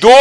2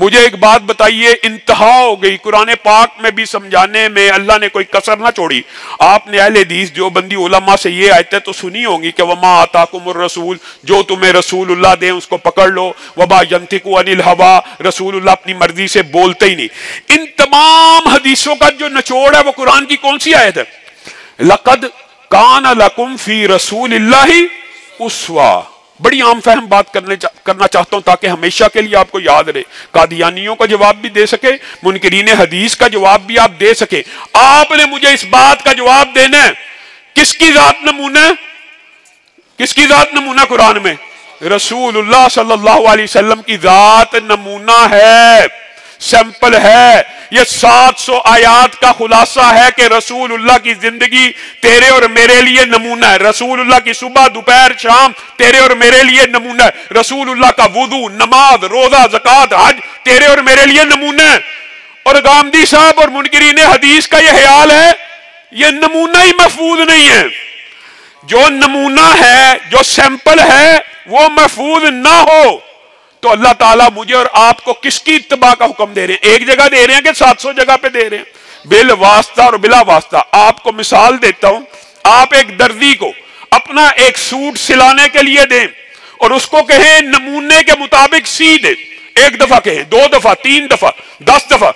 مجھے ایک بات بتائیے، انتہا ہو گئی قرآن پاک میں بھی سمجھانے میں، اللہ نے کوئی کسر نہ چھوڑی۔ آپ نے اہل حدیث جو بندی علماء سے یہ آیتیں تو سنی ہوں گی کہ وما آتاکم الرسول، جو تمہیں رسول اللہ دیں اس کو پکڑ لو، وما ینطق عن الہوی، رسول اللہ اپنی مرضی سے بولتے ہی نہیں۔ ان تمام حدیثوں کا جو نچوڑ ہے وہ قرآن کی کون سی آیت ہے؟ لقد کان لکم فی رسول اللہ اسوہ۔ بڑی عام فہم بات کرنا چاہتا ہوں تاکہ ہمیشہ کے لیے آپ کو یاد رہے، قادیانیوں کا جواب بھی دے سکے، منکرین حدیث کا جواب بھی آپ دے سکے۔ آپ نے مجھے اس بات کا جواب دینا ہے کس کی ذات نمونہ، کس کی ذات نمونہ قرآن میں؟ رسول اللہ صلی اللہ علیہ وسلم کی ذات نمونہ ہے، سیمپل ہے۔ یہ 700 آیات کا خلاصہ ہے کہ رسول اللہ کی زندگی تیرے اور میرے لیے نمونہ ہے۔ رسول اللہ کی صبح دوپہر شام تیرے اور میرے لیے نمونہ ہے۔ رسول اللہ کا وضو، نماز، روزہ، زکوٰۃ، حج تیرے اور میرے لیے نمونہ ہے۔ اور غامدی صاحب اور منکرین حدیث کا یہ خیال ہے یہ نمونہ ہی محفوظ نہیں ہے۔ جو نمونہ ہے، جو سیمپل ہے، وہ محفوظ نہ ہو تو اللہ تعالیٰ مجھے اور آپ کو کس کی اتباع کا حکم دے رہے ہیں؟ ایک جگہ دے رہے ہیں کہ 700 جگہ پہ دے رہے ہیں؟ بالواسطہ اور بلا واسطہ۔ آپ کو مثال دیتا ہوں، آپ ایک دردی کو اپنا ایک سوٹ سلانے کے لیے دیں اور اس کو کہیں نمونے کے مطابق سی دے، ایک دفعہ کہیں، 2 دفعہ، 3 دفعہ، 10 دفعہ،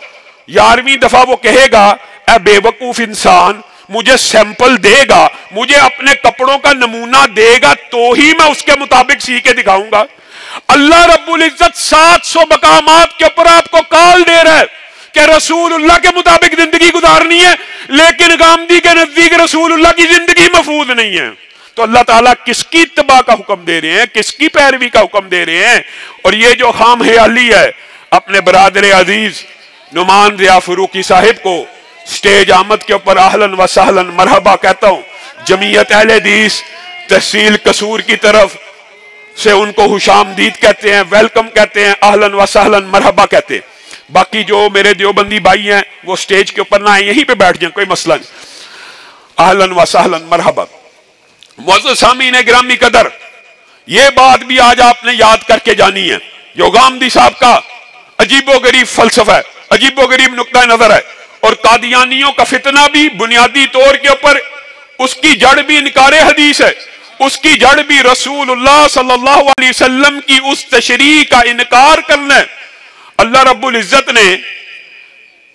11ویں دفعہ وہ کہے گا اے بے وقوف انسان، مجھے سیمپل دے گا، مجھے اپنے کپڑوں کا نمونہ دے گا تو ہی میں اس کے مطابق سی کے دکھاؤں گا۔ اللہ رب العزت 700 مقامات کے اوپر آپ کو کال دے رہا ہے کہ رسول اللہ کے مطابق زندگی گزارنی ہے، لیکن غامدی کے نزدیک رسول اللہ کی زندگی محفوظ نہیں ہے۔ تو اللہ تعالیٰ کس کی اتباع کا حکم دے رہے ہیں، کس کی پیروی کا حکم دے رہے ہیں؟ اور یہ جو خام خیالی ہے، اپنے برادر عزیز نعمان ضیاء فاروقی صاحب کو سٹیج آمد کے اوپر اہلاً و سہلاً مرحبا کہتا ہوں۔ جمعیت اہل حدیث تحصیل قصور کی طرف سے ان کو خوش آمدید کہتے ہیں، ویلکم کہتے ہیں، اہلاً و سہلاً مرحبا کہتے ہیں۔ باقی جو میرے دیوبندی بھائی ہیں وہ سٹیج کے اوپر نہ آئیں، یہیں پہ بیٹھ جائیں، کوئی مسئلہ نہیں۔ اہلاً و سہلاً مرحبا۔ معزز سامعین گرامی قدر، یہ بات بھی آج آپ نے یاد کر کے جانی ہے، جو غامدی صاحب کا عجیب و غریب فلسفہ ہے، عجیب و غریب نقطہ نظر ہے، اور قادیانیوں کا فتنہ بھی بنیادی طور کے اوپر اس کی جڑ بھی انکار حدیث ہے، اس کی جڑ بھی رسول اللہ صلی اللہ علیہ وسلم کی اس تشریح کا انکار کرنا ہے۔ اللہ رب العزت نے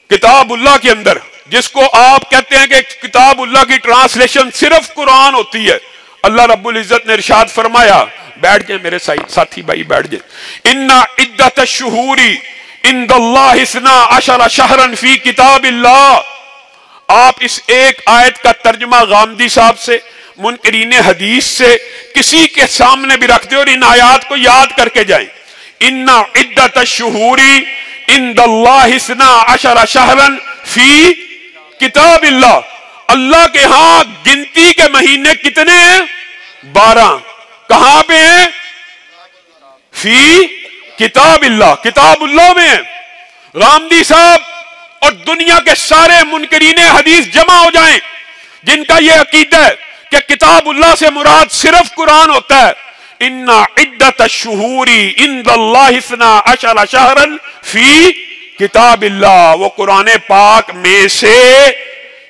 کتاب اللہ کے اندر، جس کو آپ کہتے ہیں کہ کتاب اللہ کی ٹرانسلیشن صرف قرآن ہوتی ہے، اللہ رب العزت نے ارشاد فرمایا، بیٹھ جائیں میرے ساتھی بھائی بیٹھ جائیں، اِنَّ عِدَّةَ الشُّهُورِ عِنْدَ اللَّهِ 12 شَهْرًا فِي کتاب اللہ۔ آپ اس ایک آیت کا ترجمہ غامدی صاحب سے، منکرین حدیث سے، کسی کے سامنے بھی رکھ دیں اور ان آیات کو یاد کر کے جائیں۔ اِنَّ عِدَّةَ الشُّهُورِ عِنْدَ اللَّهِ 12 شَهْرًا فِي کتاب اللہ۔ اللہ کے ہاں گنتی کے مہینے کتنے ہیں؟ 12۔ کہاں پہ ہیں؟ فی کتاب اللہ، کتاب اللہ میں ہیں۔ غامدی صاحب اور دنیا کے سارے منکرین حدیث جمع ہو جائیں جن کا یہ عقیدہ ہے کہ کتاب اللہ سے مراد صرف قرآن ہوتا ہے۔ اِنَّ عِدَّةَ الشُّهُورِ عِنْدَ اللَّهِ 12 شَهْرًا فِي کتاب اللہ، وہ قرآن پاک میں سے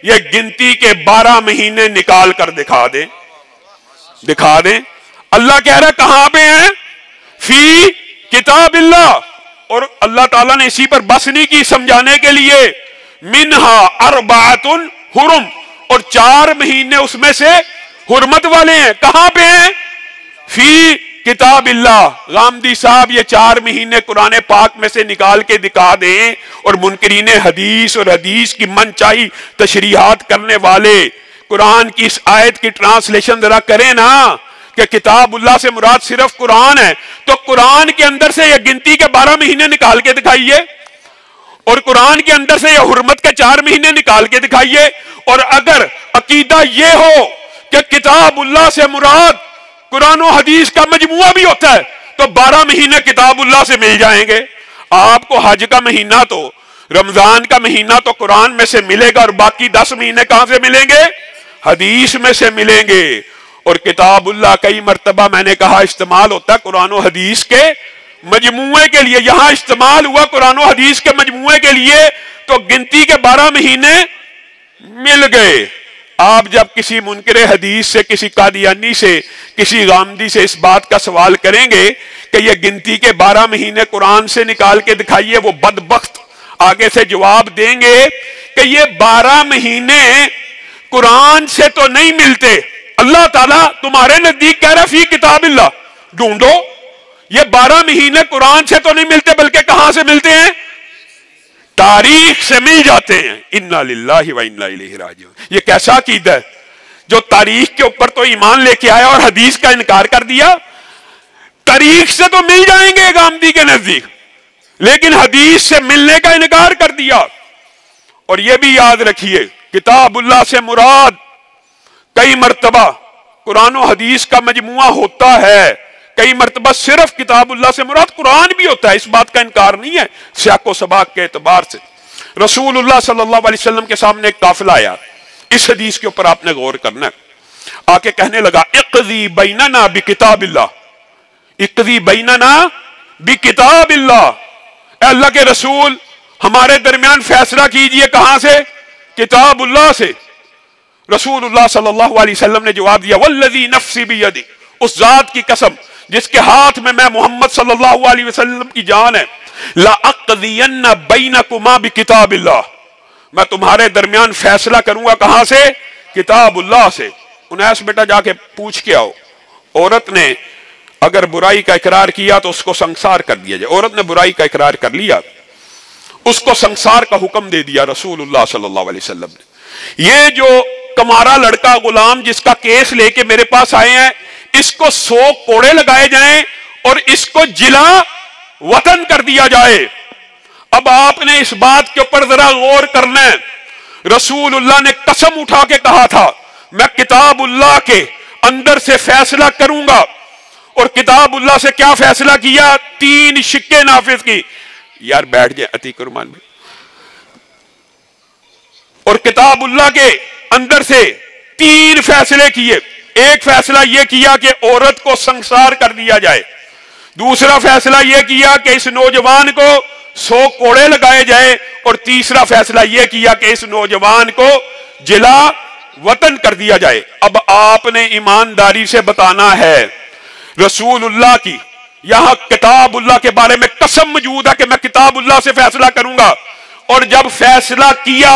یہ گنتی کے 12 مہینے نکال کر دکھا دیں۔ اللہ کہہ رہا ہے کہاں پہ ہیں؟ فی کتاب اللہ۔ اور اللہ تعالیٰ نے اسی پر بس نہیں کی، سمجھانے کے لیے منہا 4 حرم، اور 4 مہینے اس میں سے حرمت والے ہیں۔ کہاں پہ ہیں؟ فی کتاب اللہ۔ غامدی صاحب یہ 4 مہینے قرآن پاک میں سے نکال کے دکھا دیں، اور منکرین حدیث اور حدیث کی من چاہی تشریحات کرنے والے قرآن کی اس آیت کی ٹرانسلیشن ذرا کریں نا کہ کتاب اللہ سے مراد صرف قرآن ہے، تو قرآن کے اندر سے یہ گنتی کے 12 مہینے نکال کے دکھائیے، اور قرآن کے اندر سے یہ حرمت کے 4 مہینے نکال کے دکھائیے۔ اور اگر عقیدہ یہ ہو کہ کتاب اللہ سے مراد قرآن و حدیث کا مجموعہ بھی ہوتا ہے تو 12 مہینے کتاب اللہ سے مل جائیں گے۔ آپ کو حج کا مہینہ تو، رمضان کا مہینہ تو قرآن میں سے ملے گا، اور باقی 10 مہینے کہاں سے ملیں گے؟ حدیث میں سے ملیں گے۔ اور کتاب اللہ کئی مرتبہ میں نے کہا استعمال ہوتا ہے قرآن و حدیث کے مجموعے کے لیے یہاں استعمال ہوا قرآن و حدیث کے مجموعے کے لیے، تو گنتی کے 12 مہینے مل گئے۔ آپ جب کسی منکر حدیث سے، کسی قادیانی سے، کسی غامدی سے اس بات کا سوال کریں گے کہ یہ گنتی کے 12 مہینے قرآن سے نکال کے دکھائیے، وہ بدبخت آگے سے جواب دیں گے کہ یہ 12 مہینے قرآن سے تو نہیں ملتے، اللہ تعالیٰ تمہارے نزدیک کہہ رہا فی کتاب اللہ، ڈھونڈو، یہ 12 مہینے قرآن سے تو نہیں ملتے بلکہ کہاں سے ملتے ہیں؟ تاریخ سے مل جاتے ہیں۔ انا للہ و انا الیہ راجعون۔ یہ کیسا عقیدہ ہے جو تاریخ کے اوپر تو ایمان لے کے آیا اور حدیث کا انکار کر دیا؟ تاریخ سے تو مل جائیں گے غامدی کے نزدیک، لیکن حدیث سے ملنے کا انکار کر دیا۔ اور یہ بھی یاد رکھیے، کتاب اللہ سے مراد کئی مرتبہ قرآن و حدیث کا مجموعہ ہوتا ہے، کئی مرتبہ صرف کتاب اللہ سے مراد قرآن بھی ہوتا ہے، اس بات کا انکار نہیں ہے سیاق و سباق کے اعتبار سے۔ رسول اللہ صلی اللہ علیہ وسلم کے سامنے ایک قافلہ آیا، اس حدیث کے اوپر آپ نے غور کرنا ہے۔ آ کے کہنے لگا اقضی بیننا بکتاب اللہ، اقضی بیننا بکتاب اللہ، اے اللہ کے رسول ہمارے درمیان فیصلہ کیجئے، کہاں سے؟ کتاب اللہ سے۔ رسول اللہ صلی اللہ علیہ وسلم نے جواب دیا والذی نفسی بیدی، اس ذات کی قسم جس کے ہاتھ میں محمد صلی اللہ علیہ وسلم کی جان ہے، لَأَقْضِيَنَّ بَيْنَكُمَا بِكِتَابِ اللَّهِ، میں تمہارے درمیان فیصلہ کروں گا کہاں سے؟ کتاب اللہ سے۔ انیس بیٹا جا کے پوچھ کے آؤ، عورت نے اگر برائی کا اقرار کیا تو اس کو سنسار کر دیا جائے۔ عورت نے برائی کا اقرار کر لیا، اس کو سنسار کا حکم دے دیا رسول اللہ صلی اللہ علیہ وسلم نے۔ یہ جو کمارا لڑکا غلام جس کا کیس لے کے میرے پاس آئے ہیں، اس کو 100 کوڑے لگائے جائیں اور اس کو جلا وطن کر دیا جائے۔ اب آپ نے اس بات کے اوپر ذرا غور کرنا ہے، رسول اللہ نے قسم اٹھا کے کہا تھا میں کتاب اللہ کے اندر سے فیصلہ کروں گا، اور کتاب اللہ سے کیا فیصلہ کیا؟ 3 شکے نافذ کی۔ یار بیٹھ جائے عتیق رحمان بھائی۔ اور کتاب اللہ کے اندر سے 3 فیصلے کیے۔ ایک فیصلہ یہ کیا کہ عورت کو سنسار کر دیا جائے، دوسرا فیصلہ یہ کیا کہ اس نوجوان کو 100 کوڑے لگائے جائے، اور تیسرا فیصلہ یہ کیا کہ اس نوجوان کو جلا وطن کر دیا جائے۔ اب آپ نے ایمانداری سے بتانا ہے، رسول اللہ کی یہاں کتاب اللہ کے بارے میں قسم موجود ہے کہ میں کتاب اللہ سے فیصلہ کروں گا، اور جب فیصلہ کیا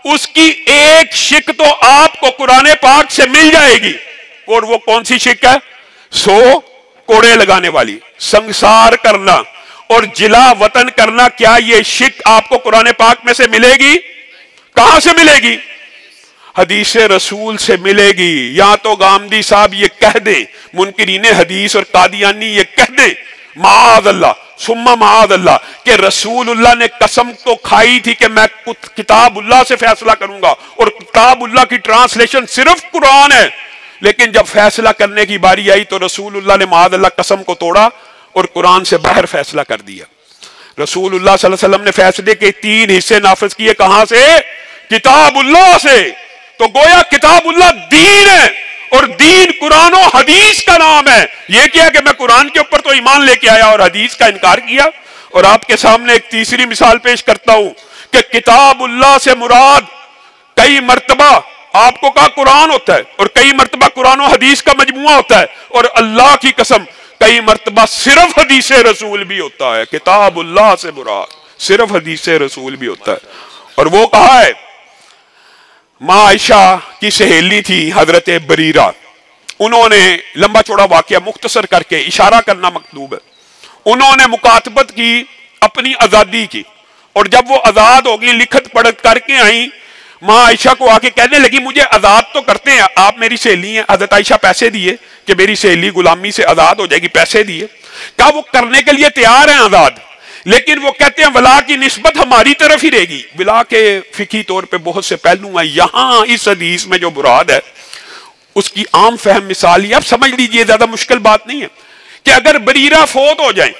اس کی ایک شک تو آپ کو قرآن پاک سے مل جائے گی، اور وہ کون سی شک ہے؟ 100 کوڑے لگانے والی، سنسار کرنا اور جلا وطن کرنا۔ کیا یہ شک آپ کو قرآن پاک میں سے ملے گی؟ کہاں سے ملے گی؟ حدیث رسول سے ملے گی۔ یا تو غامدی صاحب یہ کہہ دیں، منکرین حدیث اور قادیانی یہ کہہ دیں معاذ اللہ ثم معاذ اللہ کہ رسول اللہ نے قسم تو کھائی تھی کہ میں کتاب اللہ سے فیصلہ کروں گا، اور کتاب اللہ کی ٹرانسلیشن صرف قرآن ہے، لیکن جب فیصلہ کرنے کی باری آئی تو رسول اللہ نے معاذ اللہ قسم کو توڑا اور قرآن سے باہر فیصلہ کر دیا۔ رسول اللہ صلی اللہ علیہ وسلم نے فیصلے کے 3 حصے نافذ کیے، کہاں سے؟ کتاب اللہ سے۔ تو گویا کتاب اللہ دین ہے، اور دین قرآن و حدیث کا نام ہے۔ یہ کیا کہ میں قرآن کے اوپر تو ایمان لے کے آیا اور حدیث کا انکار کیا۔ اور آپ کے سامنے ایک تیسری مثال پیش کرتا ہوں کہ کتاب اللہ سے مراد کئی مرتبہ آپ کو کہا قرآن ہوتا ہے، اور کئی مرتبہ قرآن و حدیث کا مجموعہ ہوتا ہے، اور اللہ کی قسم کئی مرتبہ صرف حدیث رسول بھی ہوتا ہے۔ کتاب اللہ سے مراد صرف حدیث رسول بھی ہوتا ہے۔ اور وہ کہا ہے ماں عائشہ کی سہیلی تھی حضرت بریرہ، انہوں نے لمبا چوڑا واقعہ مختصر کر کے اشارہ کرنا مکتوب ہے، انہوں نے مکاتبت کی، اپنی آزادی کی، اور جب وہ آزاد ہوگی لکھت پڑھت کر کے آئیں، ماں عائشہ کو آ کے کہنے لگی مجھے آزاد تو کرتے ہیں آپ، میری سہیلی ہیں۔ حضرت عائشہ پیسے دیے کہ میری سہیلی غلامی سے آزاد ہو جائے گی، پیسے دیے۔ کہا وہ کرنے کے لیے تیار ہیں آزاد، لیکن وہ کہتے ہیں ولا کی نسبت ہماری طرف ہی رہے گی۔ ولا کے فقہی طور پہ بہت سے پہلو ہیں، یہاں اس حدیث میں جو مراد ہے اس کی عام فہم مثال یہ آپ سمجھ لیجئے، زیادہ مشکل بات نہیں ہے کہ اگر بریرہ فوت ہو جائیں،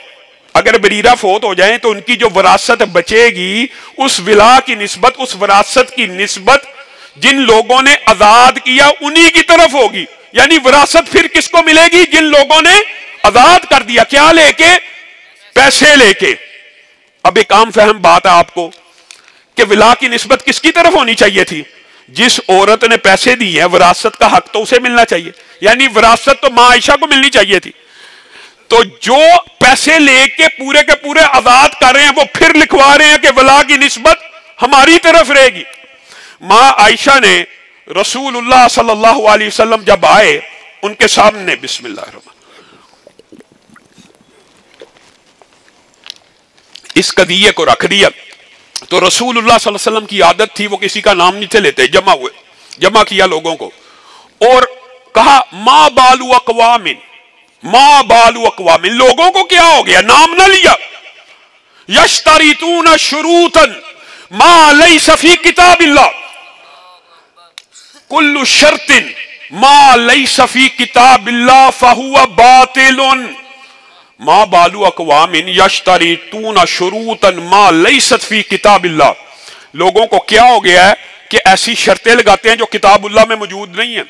اگر بریرہ فوت ہو جائیں تو ان کی جو وراثت بچے گی اس ولا کی نسبت، اس وراثت کی نسبت جن لوگوں نے آزاد کیا انہی کی طرف ہوگی، یعنی وراثت پھر کس کو ملے گی؟ جن لوگوں نے آزاد کر دیا۔ کیا لے کے؟ پیسے لے کے. اب ایک عام فہم بات ہے آپ کو کہ ولا کی نسبت کس کی طرف ہونی چاہیے تھی؟ جس عورت نے پیسے دی ہیں وراثت کا حق تو اسے ملنا چاہیے، یعنی وراثت تو ماں عائشہ کو ملنی چاہیے تھی. تو جو پیسے لے کے پورے آزاد کر رہے ہیں وہ پھر لکھوا رہے ہیں کہ ولا کی نسبت ہماری طرف رہے گی. ماں عائشہ نے رسول اللہ صلی اللہ علیہ وسلم جب آئے ان کے سامنے بسم اللہ الرحمن اس قضیے کو رکھ دیا. تو رسول اللہ صلی اللہ علیہ وسلم کی عادت تھی وہ کسی کا نام نہیں تھے لیتے، جمع کیا لوگوں کو اور کہا ما بالو اقوام، ما بالو اقوام، لوگوں کو کیا ہو گیا، نام نہ لیا. یشتریطون شروطا ما لیس فی کتاب اللہ، کل شرط ما لیس فی کتاب اللہ فہو باطل. ما بالو اقوام یشتریطون شروطا ما لیست فی کتاب اللہ، لوگوں کو کیا ہو گیا ہے کہ ایسی شرطیں لگاتے ہیں جو کتاب اللہ میں موجود نہیں ہیں،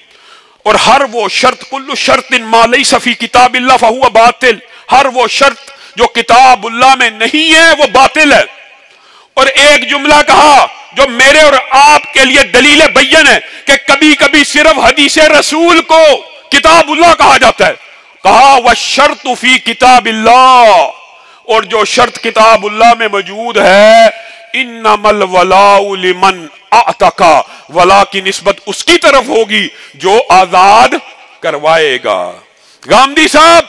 اور ہر وہ شرط کل شرط ما لیس فی کتاب اللہ فہو باطل، ہر وہ شرط جو کتاب اللہ میں نہیں ہے وہ باطل ہے. اور ایک جملہ کہا جو میرے اور آپ کے لیے دلیل بین ہے کہ کبھی کبھی صرف حدیث رسول کو کتاب اللہ کہا جاتا ہے. کہا وَالشَّرْطُ فِي کتاب اللہ، اور جو شرط کتاب اللہ میں موجود ہے اِنَّمَا الْوَلَاءُ لِمَنْ اَعْتَقَا، ولا کی نسبت اس کی طرف ہوگی جو آزاد کروائے گا. غامدی صاحب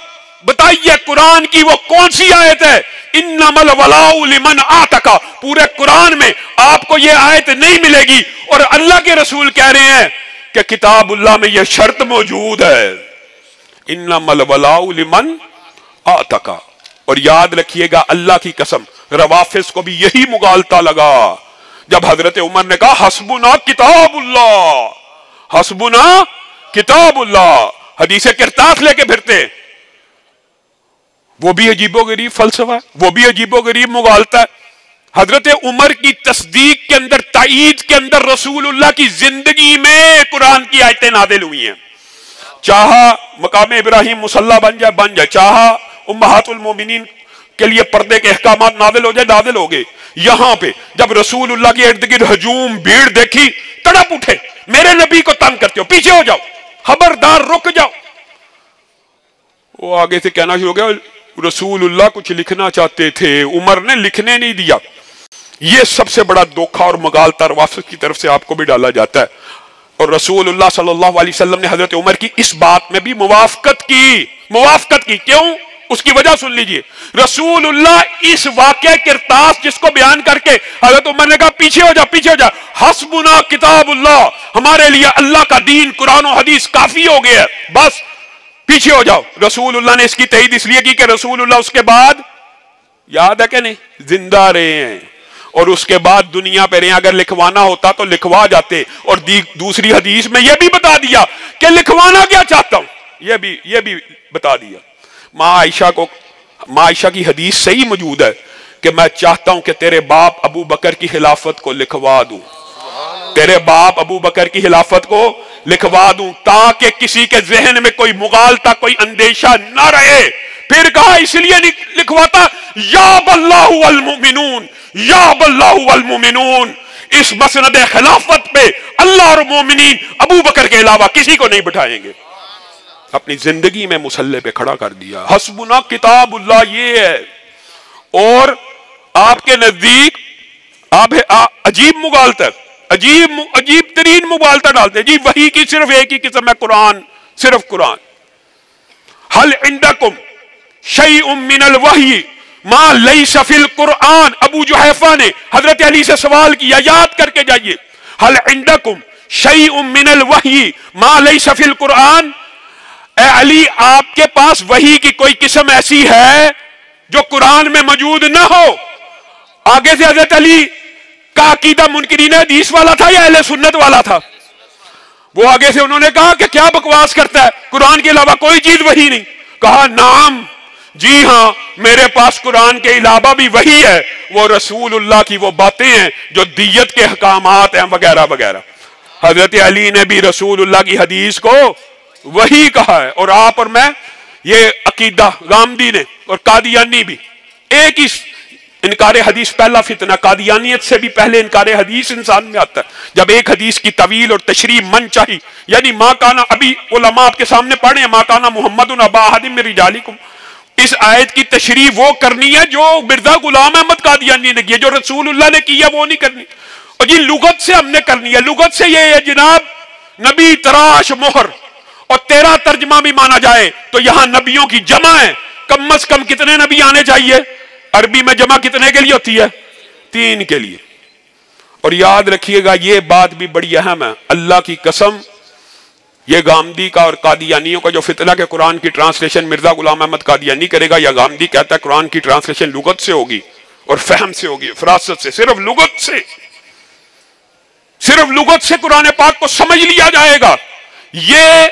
بتائیے قرآن کی وہ کون سی آیت ہے اِنَّمَا الْوَلَاءُ لِمَنْ اَعْتَقَا؟ پورے قرآن میں آپ کو یہ آیت نہیں ملے گی، اور اللہ کے رسول کہہ رہے ہیں کہ کتاب اللہ میں یہ شرط موجود ہے انما الولاء لمن اعتقا. اور یاد رکھیے گا اللہ کی قسم روافض کو بھی یہی مغالطہ لگا جب حضرت عمر نے کہا حسبنا کتاب اللہ، حسبنا کتاب اللہ، حدیث کرتاس لے کے پھرتے. وہ بھی عجیب و غریب فلسفہ ہے، وہ بھی عجیب و غریب مغالطہ ہے. حضرت عمر کی تصدیق کے اندر، تائید کے اندر رسول اللہ کی زندگی میں قرآن کی آیتیں نازل ہوئی ہیں. چاہا مقام ابراہیم مصلی بن جائے، چاہا امہات المومنین کے لیے پردے کے احکامات نازل ہو جائے، نازل ہو گئے. یہاں پہ جب رسول اللہ کے ارد گرد ہجوم بھیڑ دیکھی تڑپ اٹھے، میرے نبی کو تنگ کرتے ہو، پیچھے ہو جاؤ، خبردار رک جاؤ. وہ آگے سے کہنا شروع ہو گیا رسول اللہ کچھ لکھنا چاہتے تھے، عمر نے لکھنے نہیں دیا. یہ سب سے بڑا دھوکہ اور مغالطہ روافض کی طرف سے آپ کو بھی ڈالا جاتا ہے. اور رسول اللہ صلی اللہ علیہ وسلم نے حضرت عمر کی اس بات میں بھی موافقت کی. کیوں؟ اس کی وجہ سن لیجئے. رسول اللہ اس واقعہ کرتاس جس کو بیان کر کے حضرت عمر نے کہا پیچھے ہو جا، حسبنا کتاب اللہ، ہمارے لیے اللہ کا دین قرآن و حدیث کافی ہو گیا ہے، بس پیچھے ہو جاؤ. رسول اللہ نے اس کی تائید اس لیے کی کہ رسول اللہ اس کے بعد یاد ہے کہ نہیں زندہ رہے ہیں، اور اس کے بعد دنیا پہ رہے ہیں. اگر لکھوانا ہوتا تو لکھوا جاتے. اور دوسری حدیث میں یہ بھی بتا دیا کہ لکھوانا کیا چاہتا ہوں، یہ بھی بتا دیا. ماں عائشہ کی حدیث صحیح موجود ہے کہ میں چاہتا ہوں کہ تیرے باپ ابو بکر کی خلافت کو لکھوا دوں، تیرے باپ ابو بکر کی خلافت کو لکھوا دوں تاکہ کسی کے ذہن میں کوئی مغالطہ، کوئی اندیشہ نہ رہے. پھر کہا اس لیے لکھواتا یا باللہ والمؤمنون، یا باللہ والمؤمنون، اس مسند خلافت پہ اللہ اور مومنین ابو بکر کے علاوہ کسی کو نہیں بٹھائیں گے. اپنی زندگی میں مسلح پہ کھڑا کر دیا. حسبنا کتاب اللہ یہ ہے. اور آپ کے نزدیک آپ عجیب مغالطہ، عجیب ترین مغالطہ ڈالتے جی وحی کی صرف ایک ہی قسم ہے قرآن، صرف قرآن. حل عندکم شیء من الوحی ما لیس فی القرآن. ابو جحیفہ نے حضرت علی سے سوال کیا، یاد کر کے جائیے. حل عندکم شیء من الوحی ما لیس فی القرآن. اے علی آپ کے پاس وحی کی کوئی قسم ایسی ہے جو قرآن میں موجود نہ ہو. آگے سے حضرت علی کا عقیدہ منکرین حدیث والا تھا یا اہل سنت والا تھا؟ وہ آگے سے انہوں نے کہا کہ کیا بکواس کرتا ہے، قرآن کے علاوہ کوئی چیز وحی نہیں. کہا نعم، جی ہاں میرے پاس قرآن کے علاوہ بھی وحی ہے، وہ رسول اللہ کی وہ باتیں ہیں جو دیت کے احکامات ہیں وغیرہ وغیرہ. حضرت علی نے بھی رسول اللہ کی حدیث کو وحی کہا ہے. اور آپ اور میں یہ عقیدہ غامدی نے اور قادیانی بھی ایک ہی انکار حدیث پہلا فتنہ، قادیانیت سے بھی پہلے انکار حدیث انسان میں آتا ہے جب ایک حدیث کی طویل اور تشریح من چاہی، یعنی ماں کانا، ابھی علماء آپ کے سامنے پڑھے ہیں، ماں کانا محمد ابا احد من رجالکم، اس آیت کی تشریح وہ کرنی ہے جو مرزا غلام احمد قادیانی نے کی ہے، جو رسول اللہ نے کی ہے وہ نہیں کرنی، اور یہ لغت سے ہم نے کرنی ہے۔ لغت سے یہ ہے جناب نبی تراش مہر، اور تیرا ترجمہ بھی مانا جائے تو یہاں نبیوں کی جمع ہے، کم از کم کتنے نبی آنے چاہیے؟ عربی میں جمع کتنے کے لیے ہوتی ہے؟ 3 کے لیے۔ اور یاد رکھیے گا یہ بات بھی بڑی اہم ہے، اللہ کی قسم یہ گامدی کا اور قادیانیوں کا جو فتنہ کہ قرآن کی ٹرانسلیشن مرزا غلام احمد قادیانی کرے گا، یا گامدی کہتا ہے قرآن کی ٹرانسلیشن لغت سے ہوگی اور فہم سے ہوگی، فراست سے، صرف لغت سے، صرف لغت سے قرآن پاک کو سمجھ لیا جائے گا۔ یہ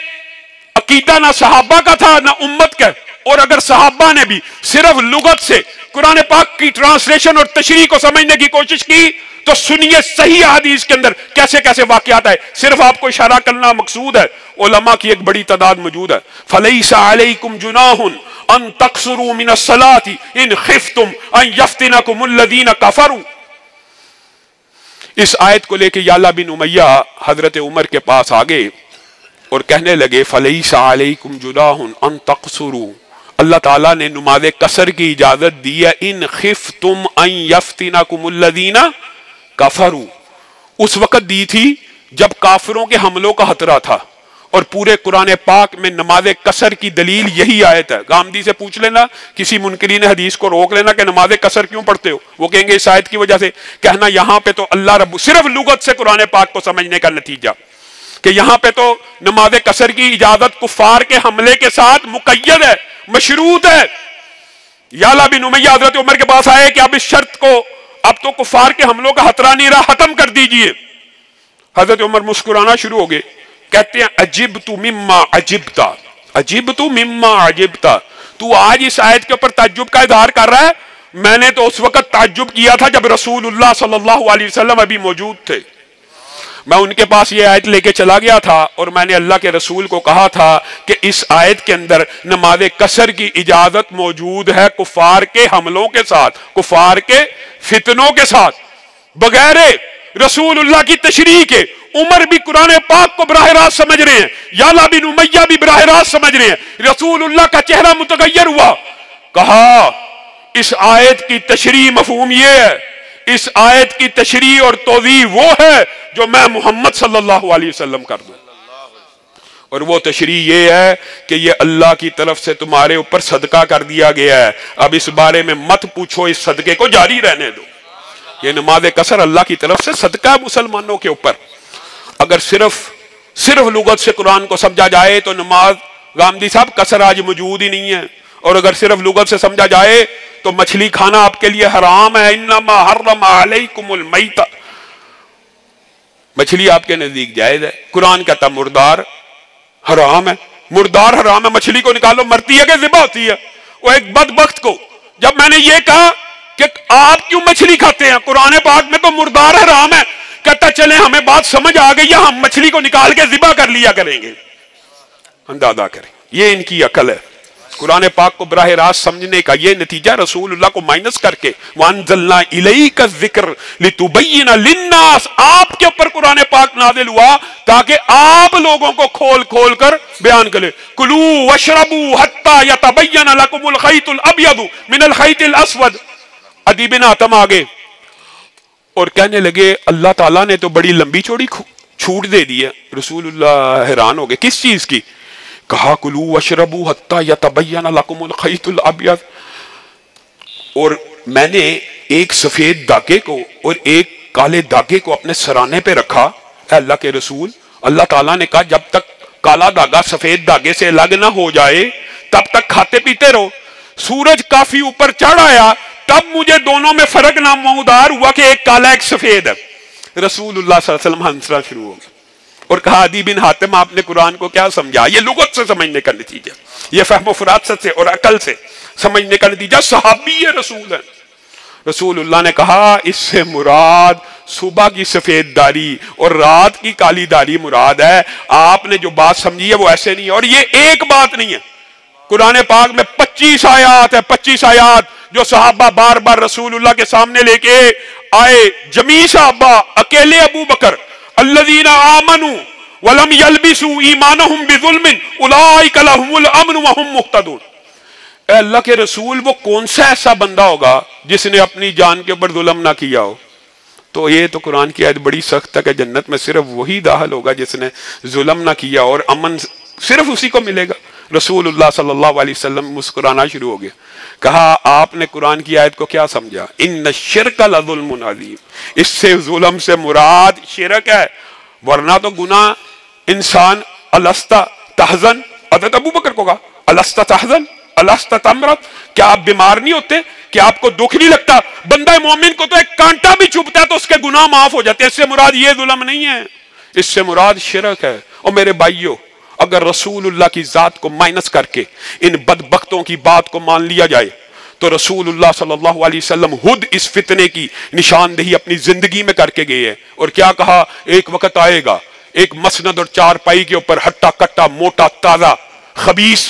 عقیدہ نہ صحابہ کا تھا نہ امت کا، اور اگر صحابہ نے بھی صرف لغت سے قرآن پاک کی ٹرانسلیشن اور تشریح کو سمجھنے کی کوشش کی تو سنیے صحیح حدیث کے اندر کیسے کیسے واقعات ہے، صرف آپ کو اشارہ کرنا مقصود ہے، علماء کی ایک بڑی تعداد موجود ہے۔ فَلَيْسَ عَلَيْكُمْ جُنَاحٌ أَن تَقْصُرُوا مِنَ الصَّلَاةِ إِنْ خِفْتُمْ أَن يَفْتِنَكُمُ الَّذِينَ كَفَرُوا۔ اس آیت کو لے کے یعلا بن امیہ حضرت عمر کے پاس آگے اور کہنے لگے فَلَيْسَ عَلَيْكُمْ جُنَاحٌ أَن تَقْصُرُوا، اللہ تعالیٰ نے نماز قصر کی اجازت دی ہے، ان خفتم ان یفتنکم الذین کفروا، اس وقت دی تھی جب کافروں کے حملوں کا خطرہ تھا، اور پورے قرآن پاک میں نماز قصر کی دلیل یہی آیت ہے۔ گامدی سے پوچھ لینا، کسی منکرین حدیث کو روک لینا کہ نماز قصر کیوں پڑھتے ہو، وہ کہیں گے اس آیت کی وجہ سے، کہنا یہاں پہ تو اللہ رب، صرف لغت سے قرآن پاک کو سمجھنے کا نتیجہ کہ یہاں پہ تو نماز قصر کی اجازت کفار کے حملے کے ساتھ مقید ہے، مشروط ہے۔ یعلا بن امیہ حضرت عمر کے پاس آئے کہ اب اس شرط کو، اب تو کفار کے حملوں کا خطرہ نہیں رہا، ختم کر دیجئے۔ حضرت عمر مسکرانا شروع ہو گئے، کہتے ہیں عجبت مما عجبت، عجبت مما عجبت، تو آج اس آیت کے اوپر تعجب کا اظہار کر رہا ہے، میں نے تو اس وقت تعجب کیا تھا جب رسول اللہ صلی اللہ علیہ وسلم ابھی موجود تھے۔ میں ان کے پاس یہ آیت لے کے چلا گیا تھا اور میں نے اللہ کے رسول کو کہا تھا کہ اس آیت کے اندر نماز قصر کی اجازت موجود ہے کفار کے حملوں کے ساتھ، کفار کے فتنوں کے ساتھ، بغیر رسول اللہ کی تشریح کے۔ عمر بھی قرآن پاک کو براہ راست سمجھ رہے ہیں، یعلا بن امیہ بھی براہ راست سمجھ رہے ہیں۔ رسول اللہ کا چہرہ متغیر ہوا، کہا اس آیت کی تشریح مفہوم یہ ہے، اس آیت کی تشریح اور توضیح وہ ہے جو میں محمد صلی اللہ علیہ وسلم کر دوں، اور وہ تشریح یہ ہے کہ یہ اللہ کی طرف سے تمہارے اوپر صدقہ کر دیا گیا ہے، اب اس بارے میں مت پوچھو، اس صدقے کو جاری رہنے دو۔ یہ نماز قصر اللہ کی طرف سے صدقہ ہے مسلمانوں کے اوپر۔ اگر صرف لغت سے قرآن کو سمجھا جائے تو نماز، گامدی صاحب، قصر آج موجود ہی نہیں ہے، اور اگر صرف لغت سے سمجھا جائے تو مچھلی کھانا آپ کے لیے حرام ہے، انما حرم علیکم المیتہ، مچھلی آپ کے نزدیک جائز ہے، قرآن کہتا مردار حرام ہے، مردار حرام ہے، مچھلی کو نکالو، مرتی ہے کہ ذبح ہوتی ہے؟ وہ ایک بدبخت کو جب میں نے یہ کہا کہ آپ کیوں مچھلی کھاتے ہیں، قرآن پاک میں تو مردار حرام ہے، کہتا چلیں ہمیں بات سمجھ آ گئی ہے، ہم مچھلی کو نکال کے ذبح کر لیا کریں گے۔ اندازہ کریں، یہ ان کی عقل ہے۔ قرآن پاک کو براہ راست سمجھنے کا یہ نتیجہ رسول اللہ کو مائنس کر کے وَأَنزَلْنَا إِلَيْكَ الذِّكْرَ لِتُبَيِّنَ لِلنَّاسِ، آپ کے اوپر قرآن پاک نازل ہوا تاکہ آپ لوگوں کو کھول کھول کر بیان کرے۔ کُلُوا وَاشْرَبُوا حَتَّى يَتَبَيَّنَ لَكُمُ الْخَيْطُ الْأَبْيَضُ مِنَ الْخَيْطِ الْأَسْوَدِ۔ عدی بن حاتم آگے اور کہنے لگے اللہ تعالیٰ نے تو بڑی لمبی چوڑی چھوٹ دے دی ہے۔ رسول اللہ حیران ہو گئے، کس چیز کی؟ کہا کلوا واشربوا حتی یتبین لکم الخیط الابیض، اور میں نے ایک سفید داغے کو اور ایک کالے داغے کو اپنے سرانے پہ رکھا۔ اے اللہ کے رسول، اللہ تعالیٰ نے کہا جب تک کالا داغا سفید داغے سے الگ نہ ہو جائے تب تک کھاتے پیتے رہو۔ سورج کافی اوپر چڑھ آیا تب مجھے دونوں میں فرق نمودار ہوا کہ ایک کالا ایک سفید ہے۔ رسول اللہ صلی اللہ علیہ وسلم ہنسنا شروع ہو گیا اور کہا عدی بن حاتم آپ نے قرآن کو کیا سمجھا؟ یہ لغت سے سمجھنے کا نتیجہ، یہ فہم و فراست سے اور عقل سے سمجھنے کا نتیجہ، صحابی رسول ہے۔ رسول اللہ نے کہا اس سے مراد صبح کی سفید داری اور رات کی کالی داری مراد ہے، آپ نے جو بات سمجھی ہے وہ ایسے نہیں ہے۔ اور یہ ایک بات نہیں ہے، قرآن پاک میں 25 آیات ہے، 25 آیات جو صحابہ بار بار رسول اللہ کے سامنے لے کے آئے، جمی صحابہ، اکیلے ابو بکر، الذین آمنوا ولم یلبسوا ایمانہم بظلم اولئک لہم الامن وہم مہتدون۔ اے اللہ کے رسول، وہ کون سا ایسا بندہ ہوگا جس نے اپنی جان کے اوپر ظلم نہ کیا ہو؟ تو یہ تو قرآن کی آیت بڑی سخت ہے کہ جنت میں صرف وہی داخل ہوگا جس نے ظلم نہ کیا، اور امن صرف اسی کو ملے گا۔ رسول اللہ صلی اللہ علیہ وسلم مسکرانا شروع ہو گیا، کہا آپ نے قرآن کی آیت کو کیا سمجھا؟ ان الشرک لظلم عظیم، اس سے ظلم سے مراد شرک ہے، ورنہ تو گناہ انسان الستا تحزن، حضرت ابو بکر کو کہا الستا تحزن الستا تمرض، کیا آپ بیمار نہیں ہوتے؟ کیا آپ کو دکھ نہیں لگتا؟ بندہ مومن کو تو ایک کانٹا بھی چبھتا ہے تو اس کے گناہ معاف ہو جاتے ہیں۔ اس سے مراد یہ ظلم نہیں ہے، اس سے مراد شرک ہے۔ اور میرے بھائیو، اگر رسول اللہ کی ذات کو مائنس کر کے ان بدبختوں کی بات کو مان لیا جائے تو رسول اللہ صلی اللہ علیہ وسلم خود اس فتنے کی نشاندہی اپنی زندگی میں کر کے گئے ہیں۔ اور کیا کہا؟ ایک وقت آئے گا، ایک مسند اور چارپائی کے اوپر ہٹا کٹا موٹا تازہ خبیث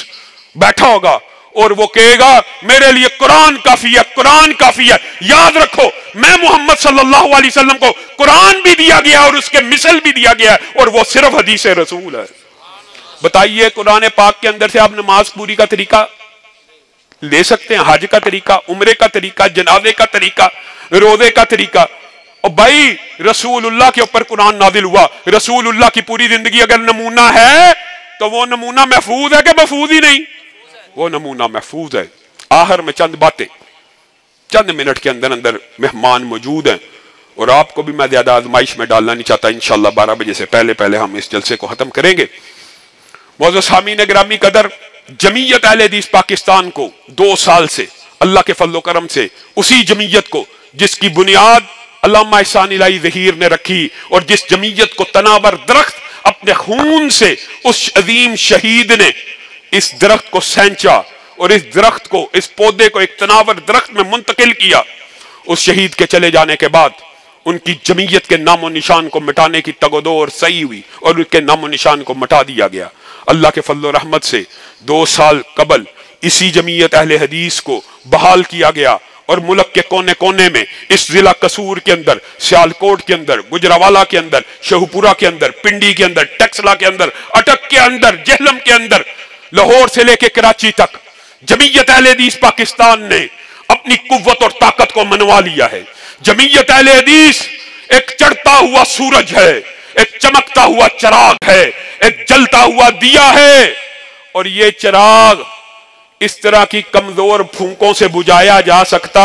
بیٹھا ہوگا، اور وہ کہے گا میرے لیے قرآن کافی ہے، قرآن کافی ہے۔ یاد رکھو، میں محمد صلی اللہ علیہ وسلم کو قرآن بھی دیا گیا اور اس کے مثل بھی دیا گیا ہے، اور وہ صرف حدیث رسول ہے۔ بتائیے، قرآن پاک کے اندر سے آپ نماز پوری کا طریقہ لے سکتے ہیں؟ حج کا طریقہ، عمرے کا طریقہ، جنازے کا طریقہ، روزے کا طریقہ؟ اور بھائی، رسول اللہ کے اوپر قرآن نازل ہوا، رسول اللہ کی پوری زندگی اگر نمونہ ہے تو وہ نمونہ محفوظ ہے کہ محفوظ ہی نہیں؟ وہ نمونہ محفوظ ہے۔ آخر میں چند باتیں، چند منٹ کے اندر اندر مہمان موجود ہیں، اور آپ کو بھی میں زیادہ آزمائش میں ڈالنا نہیں چاہتا۔ انشاءاللہ 12 بجے سے پہلے ہم اس جلسے کو ختم کریں گے۔ معزز سامعین گرامی قدر، جمعیت اہل حدیث پاکستان کو 2 سال سے اللہ کے فضل و کرم سے، اسی جمعیت کو جس کی بنیاد علامہ احسان الہی ظہیر نے رکھی، اور جس جمعیت کو تناور درخت اپنے خون سے اس عظیم شہید نے اس درخت کو سینچا اور اس درخت کو، اس پودے کو ایک تناور درخت میں منتقل کیا، اس شہید کے چلے جانے کے بعد ان کی جمعیت کے نام و نشان کو مٹانے کی تگ و دو اور صحیح ہوئی، اور ان کے نام و نشان کو مٹا دیا گیا۔ اللہ کے فضل و رحمت سے 2 سال قبل اسی جمعیت اہل حدیث کو بحال کیا گیا، اور ملک کے کونے کونے میں، اس ضلع قصور کے اندر، سیالکوٹ کے اندر، گجراوالا کے اندر، شہپورہ کے اندر، پنڈی کے اندر، ٹیکسلا کے اندر، اٹک کے اندر، جہلم کے اندر، لاہور سے لے کے کراچی تک جمعیت اہل حدیث پاکستان نے اپنی قوت اور طاقت کو منوا لیا ہے۔ جمعیت اہل حدیث ایک چڑھتا ہوا سورج ہے، ایک چمکتا ہوا چراغ ہے، ایک جلتا ہوا دیا ہے، اور یہ چراغ اس طرح کی کمزور پھونکوں سے بجھایا جا سکتا؟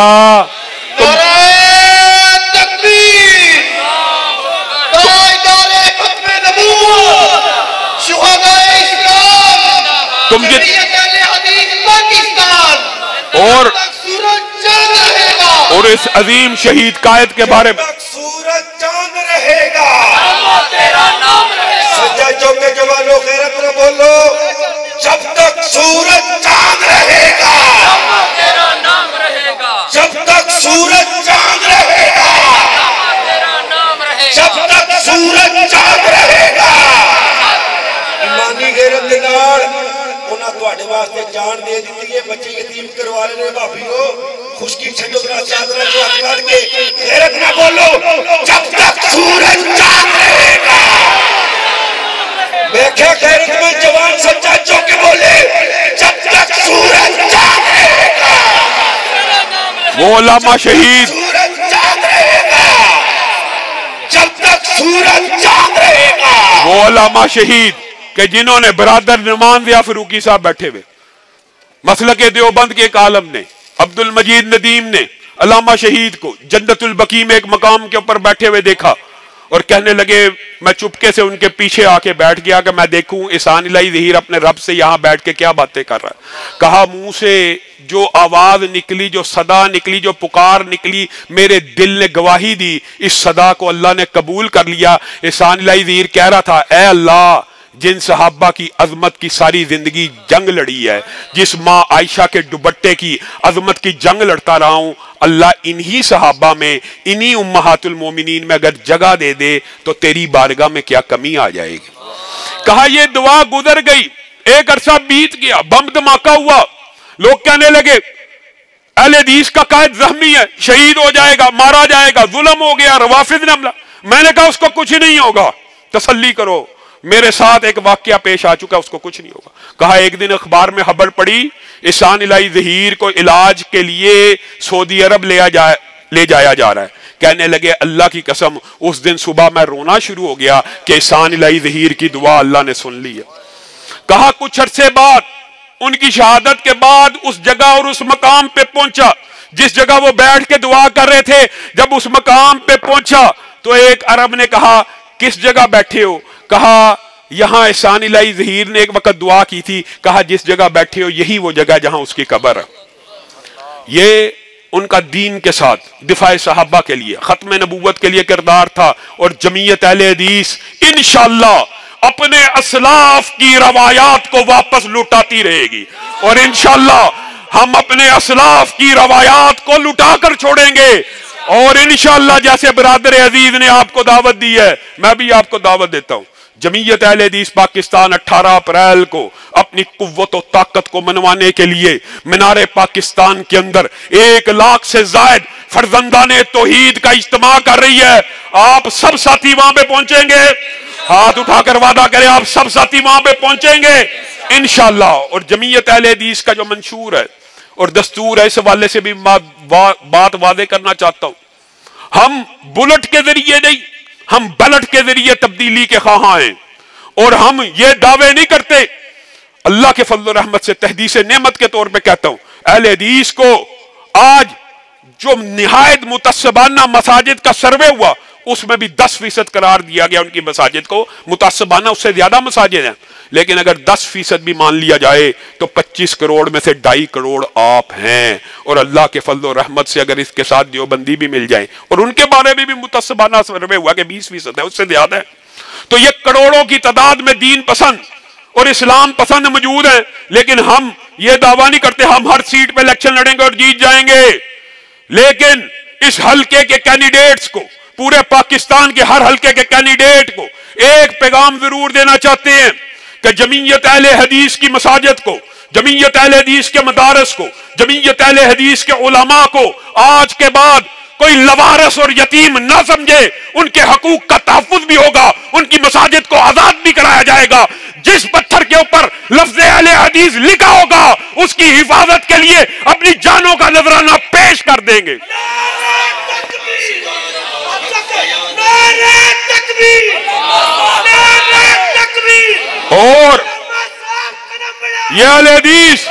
تم اور اس عظیم شہید قائد کے بارے میں سورج چاند رہے گا، سجا چوکے جوانوں غیرت نہ بولو، جب تک سورج چاند رہے گا، جب تک سورج چاند رہے گا، جب تک سورج چاند رہے گا۔ ایمانی غیرت دے نال انہاں تواڈے واسطے جان دے دتی ہے، بچے یتیم کروا لے نے بھابیو، خشکی چھڈو ذرا چادر جو کر کے غیرت نہ بولو، جب تک سورج چاند رہے گا۔ دیکھے غیرت میں جوان سچا چوکے بولے، جب تک سورج چاند رہے گا، وہ علامہ شہید، سورج چاند رہے گا، جب تک سورج چاند رہے گا۔ وہ علامہ شہید کہ جنہوں نے برادر نعمان ضیاء فاروقی صاحب بیٹھے ہوئے، مسلک دیوبند کے ایک عالم نے، عبد المجید ندیم نے علامہ شہید کو جنت البقیع میں ایک مقام کے اوپر بیٹھے ہوئے دیکھا، اور کہنے لگے، میں چپکے سے ان کے پیچھے آ کے بیٹھ گیا کہ میں دیکھوں احسان الہی ظہیر اپنے رب سے یہاں بیٹھ کے کیا باتیں کر رہا ہے۔ کہا منہ سے جو آواز نکلی، جو صدا نکلی، جو پکار نکلی، میرے دل نے گواہی دی، اس صدا کو اللہ نے قبول کر لیا۔ احسان الہی ظہیر کہہ رہا تھا، اے اللہ، جن صحابہ کی عظمت کی ساری زندگی جنگ لڑی ہے، جس ماں عائشہ کے دوپٹے کی عظمت کی جنگ لڑتا رہا ہوں، اللہ انہی صحابہ میں، انہی امہات المومنین میں اگر جگہ دے دے تو تیری بارگاہ میں کیا کمی آ جائے گی۔ کہا یہ دعا گزر گئی، ایک عرصہ بیت گیا، بم دھماکہ ہوا، لوگ کہنے لگے اہل حدیث کا قائد زخمی ہے، شہید ہو جائے گا، مارا جائے گا، ظلم ہو گیا، روافض نے حملہ. میں نے کہا اس کو کچھ نہیں ہوگا، تسلی کرو، میرے ساتھ ایک واقعہ پیش آ چکا، اس کو کچھ نہیں ہوگا. کہا ایک دن اخبار میں خبر پڑی احسان الہی ظہیر کو علاج کے لیے سعودی عرب لے جایا جا رہا ہے. کہنے لگے اللہ کی قسم اس دن صبح میں رونا شروع ہو گیا کہ احسان الہی ظہیر کی دعا اللہ نے سن لی ہے. کہا کچھ عرصے بعد ان کی شہادت کے بعد اس جگہ اور اس مقام پہ پہنچا جس جگہ وہ بیٹھ کے دعا کر رہے تھے. جب اس مقام پہ پہنچا تو ایک عرب نے کہا کس جگہ بیٹھے ہو؟ کہا یہاں احسان الہی ظہیر نے ایک وقت دعا کی تھی. کہا جس جگہ بیٹھے ہو یہی وہ جگہ جہاں اس کی قبر ہے. یہ ان کا دین کے ساتھ دفاع صحابہ کے لیے، ختم نبوت کے لیے کردار تھا. اور جمعیت اہل حدیث انشاءاللہ اپنے اسلاف کی روایات کو واپس لوٹاتی رہے گی، اور انشاءاللہ ہم اپنے اسلاف کی روایات کو لٹا کر چھوڑیں گے. اور انشاءاللہ جیسے برادر عزیز نے آپ کو دعوت دی ہے میں بھی آپ کو دعوت دیتا ہوں. جمعیت اہل حدیث پاکستان 18 اپریل کو اپنی قوت و طاقت کو منوانے کے لیے مینار پاکستان کے اندر 1 لاکھ سے زائد فرزندان توحید کا اجتماع کر رہی ہے. آپ سب ساتھی وہاں پہ پہنچیں گے؟ ہاتھ اٹھا کر وعدہ کریں آپ سب ساتھی وہاں پہ پہنچیں گے انشاءاللہ. اور جمعیت اہل حدیث کا جو منشور ہے اور دستور ہے، اس حوالے سے بھی بات واضح کرنا چاہتا ہوں. ہم بلٹ کے ذریعے نہیں، ہم بلٹ کے ذریعے تبدیلی کے خواہاں ہیں. اور ہم یہ دعوے نہیں کرتے. اللہ کے فضل و رحمت سے تحدیث نعمت کے طور پہ کہتا ہوں، اہل حدیث کو آج جو نہایت متعصبانہ مساجد کا سروے ہوا اس میں بھی 10% قرار دیا گیا ان کی مساجد کو. متعصبانہ اس سے زیادہ مساجد ہیں، لیکن اگر 10% بھی مان لیا جائے تو 25 کروڑ میں سے 2.5 کروڑ آپ ہیں. اور اللہ کے فضل و رحمت سے اگر اس کے ساتھ دیوبندی بھی مل جائیں، اور ان کے بارے میں بھی متعصبانہ سروے ہوا کہ 20% ہے، اس سے زیادہ ہے، تو یہ کروڑوں کی تعداد میں دین پسند اور اسلام پسند موجود ہیں. لیکن ہم یہ دعویٰ نہیں کرتے ہم ہر سیٹ پہ الیکشن لڑیں گے اور جیت جائیں گے. لیکن اس حلقے کے کینڈیڈیٹس کو، پورے پاکستان کے ہر حلقے کے کینڈیڈیٹ کو ایک پیغام ضرور دینا چاہتے ہیں کہ جمعیت اہل حدیث کی مساجد کو، جمعیت اہل حدیث کے مدارس کو، جمعیت اہل حدیث کے علماء کو آج کے بعد کوئی لوارث اور یتیم نہ سمجھے. ان کے حقوق کا تحفظ بھی ہوگا، ان کی مساجد کو آزاد بھی کرایا جائے گا. جس پتھر کے اوپر لفظ اہل حدیث لکھا ہوگا اس کی حفاظت کے لیے اپنی جانوں کا نذرانہ پیش کر دیں گے. اور یہ اہل حدیث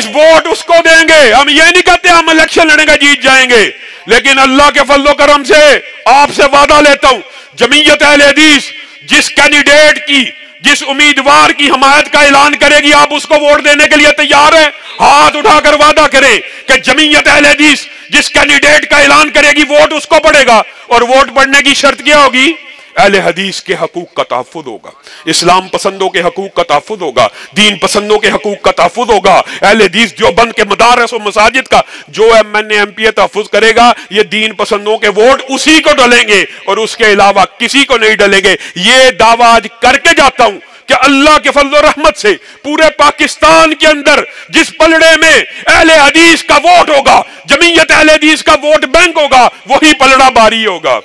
ووٹ اس کو دیں گے. ہم یہ نہیں کہتے ہم الیکشن لڑیں گے جیت جائیں گے، لیکن اللہ کے فضل و کرم سے آپ سے وعدہ لیتا ہوں جمعیت اہل حدیث جس کینڈیڈیٹ کی، جس امیدوار کی حمایت کا اعلان کرے گی آپ اس کو ووٹ دینے کے لیے تیار ہیں؟ ہاتھ اٹھا کر وعدہ کریں کہ جمعیت اہل حدیث جس کینڈیڈیٹ کا اعلان کرے گی ووٹ اس کو پڑے گا. اور ووٹ پڑنے کی شرط کیا ہوگی؟ اہل حدیث کے حقوق کا تحفظ ہوگا، اسلام پسندوں کے حقوق کا تحفظ ہوگا، دین پسندوں کے حقوق کا تحفظ ہوگا. اہل حدیث دیوبند کے مدارس و مساجد کا جو MNA MP تحفظ کرے گا یہ دین پسندوں کے ووٹ اسی کو ڈلیں گے اور اس کے علاوہ کسی کو نہیں ڈلیں گے. یہ دعویٰ آج کر کے جاتا ہوں کہ اللہ کے فضل و رحمت سے پورے پاکستان کے اندر جس پلڑے میں اہل حدیث کا ووٹ ہوگا، جمعیت اہل حدیث کا ووٹ بینک ہوگا، وہی پلڑا باری ہوگا.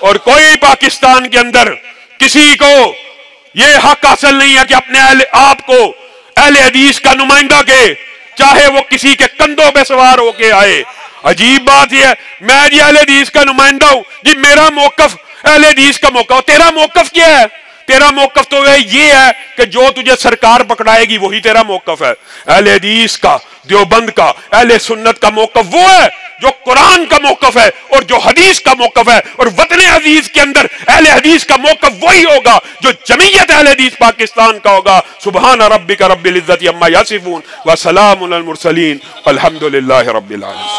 اور کوئی پاکستان کے اندر کسی کو یہ حق حاصل نہیں ہے کہ اپنے آپ کو اہل حدیث کا نمائندہ کے، چاہے وہ کسی کے کندھوں پہ سوار ہو کے آئے. عجیب بات یہ ہے، میں جی اہل حدیث کا نمائندہ ہوں جی، میرا موقف اہل حدیث کا موقف. تیرا موقف کیا ہے؟ تیرا موقف تو یہ ہے کہ جو تجھے سرکار پکڑائے گی وہی تیرا موقف ہے. اہل حدیث کا، دیوبند کا، اہل سنت کا موقف وہ ہے جو قرآن کا موقف ہے اور جو حدیث کا موقف ہے. اور وطن عزیز کے اندر اہل حدیث کا موقف وہی ہوگا جو جمعیت اہل حدیث پاکستان کا ہوگا. سبحان ربک رب العزت عما یصفون وسلام علی المرسلین والحمد للہ رب العالمین.